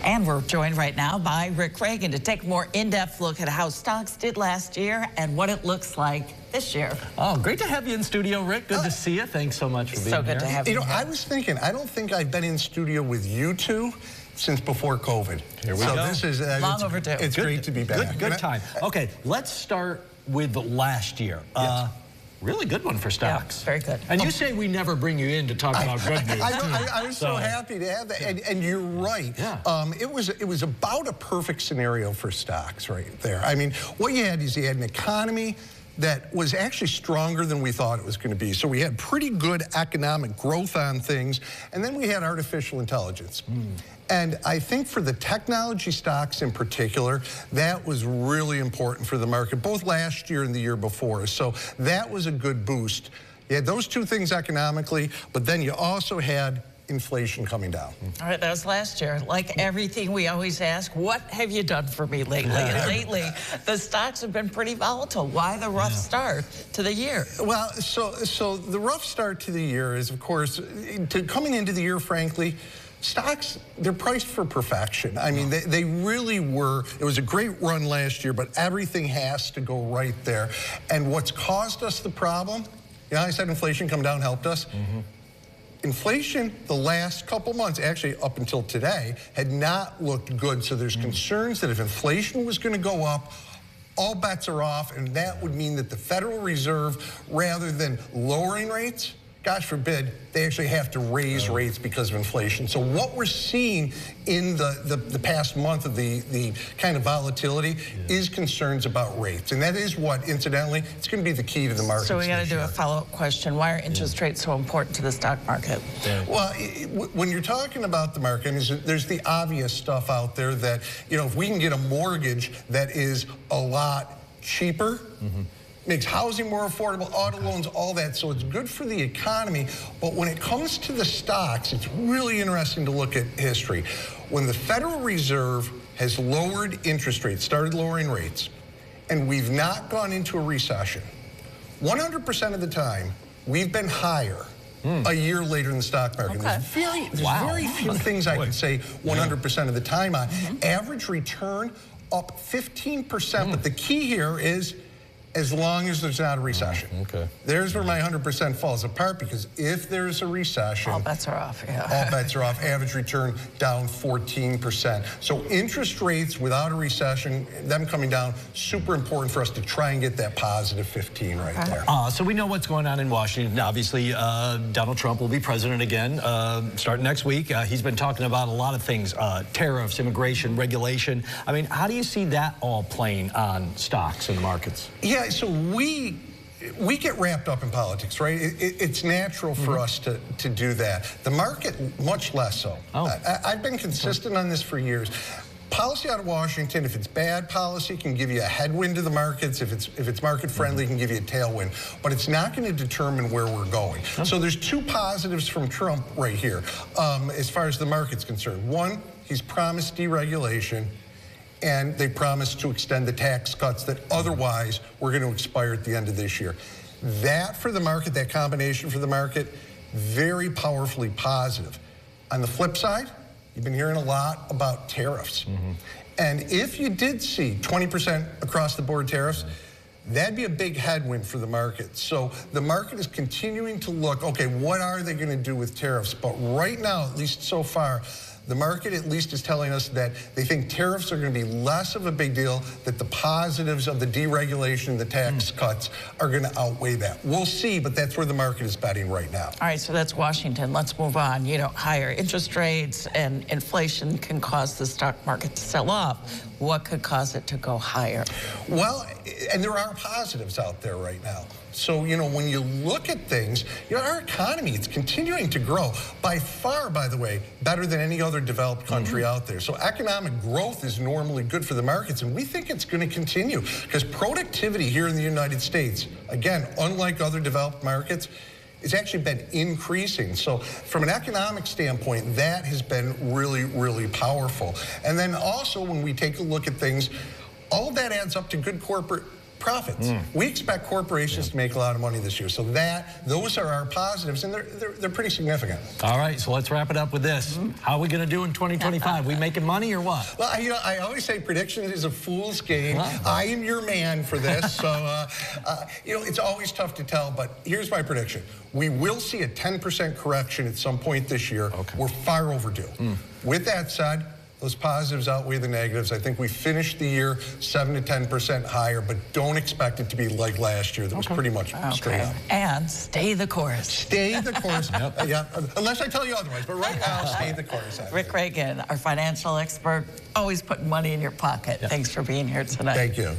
And we're joined right now by Rick Reagan to take a more in-depth look at how stocks did last year and what it looks like this year. Oh, great to have you in studio, Rick. Good to see you. Thanks so much for being here. So good to have you. You know, I was thinking, I don't think I've been in studio with you two since before COVID. Here we go. This is long overdue. It's great to be back. Good time. Okay, let's start with last year. Yes. Really good one for stocks. Yeah, very good. And you say we never bring you in to talk about good news. I was so happy to have that, and you're right. Yeah. It was about a perfect scenario for stocks right there. I mean, what you had is you had an economy that was actually stronger than we thought it was going to be. So we had pretty good economic growth on things, and then we had artificial intelligence. And I think for the technology stocks in particular, that was really important for the market, both last year and the year before. So that was a good boost. You had those two things economically, but then you also had inflation coming down. All right, that was last year. Like everything we always ask, what have you done for me lately? And lately, the stocks have been pretty volatile. Why the rough start to the year? Well, so the rough start to the year is, of course, coming into the year, frankly, stocks, they're priced for perfection. I mean, they really were. It was a great run last year, but everything has to go right there. And what's caused us the problem, you know, I said inflation come down helped us. Inflation the last couple months, actually up until today, had not looked good. So there's concerns that if inflation was going to go up, all bets are off, and that would mean that the Federal Reserve, rather than lowering rates, gosh forbid, they actually have to raise rates because of inflation. So what we're seeing in the past month of the kind of volatility is concerns about rates. And that is what, incidentally, it's going to be the key to the market. So we got to do a follow-up question. Why are interest rates so important to the stock market? Well, when you're talking about the market, I mean, there's the obvious stuff out there that, you know, if we can get a mortgage that is a lot cheaper, makes housing more affordable, auto loans, all that. So it's good for the economy. But when it comes to the stocks, it's really interesting to look at history. When the Federal Reserve has lowered interest rates, started lowering rates, and we've not gone into a recession, 100% of the time, we've been higher a year later in the stock market. Okay. There's very few things I can say 100% of the time on. Average return up 15%, but the key here is as long as there's not a recession. There's where my 100% falls apart, because if there's a recession, all bets are off. All bets are off. Average return down 14%. So interest rates without a recession, them coming down, super important for us to try and get that positive 15 right there. So we know what's going on in Washington. Obviously, Donald Trump will be president again starting next week. He's been talking about a lot of things, tariffs, immigration, regulation. I mean, how do you see that all playing on stocks and markets? Yeah, so we get wrapped up in politics, right? It's natural for us to do that. The market, much less so. I've been consistent on this for years. Policy out of Washington, if it's bad policy, can give you a headwind to the markets. If it's market friendly, it can give you a tailwind. But it's not going to determine where we're going. So there's two positives from Trump right here, as far as the market's concerned. One, he's promised deregulation, and they promised to extend the tax cuts that otherwise were going to expire at the end of this year. That for the market, that combination for the market, very powerfully positive. On the flip side, you've been hearing a lot about tariffs. And if you did see 20% across the board tariffs, that'd be a big headwind for the market. So the market is continuing to look, okay, what are they going to do with tariffs? But right now, at least so far, the market at least is telling us that they think tariffs are going to be less of a big deal, that the positives of the deregulation, the tax cuts are going to outweigh that. We'll see, but that's where the market is betting right now. All right, so that's Washington. Let's move on. You know, higher interest rates and inflation can cause the stock market to sell off. What could cause it to go higher? Well, and there are positives out there right now. So, you know, when you look at things, you know, our economy, it's continuing to grow. By far, by the way, better than any other developed country out there. So economic growth is normally good for the markets, and we think it's going to continue because productivity here in the United States, again, unlike other developed markets, it's actually been increasing. So from an economic standpoint, that has been really, really powerful. And then also when we take a look at things, all of that adds up to good corporate profits. We expect corporations to make a lot of money this year. So those are our positives, and they're pretty significant. All right, so let's wrap it up with this. How are we going to do in 2025? We making money or what? Well, I always say predictions is a fool's game. I am your man for this. So, it's always tough to tell, but here's my prediction. We will see a 10% correction at some point this year. Okay. We're far overdue. With that said, those positives outweigh the negatives. I think we finished the year 7 to 10% higher, but don't expect it to be like last year. That was pretty much straight up. And stay the course. Stay the course. Yeah, unless I tell you otherwise. But right now, stay the course. Rick Reagan, our financial expert, always putting money in your pocket. Thanks for being here tonight. Thank you.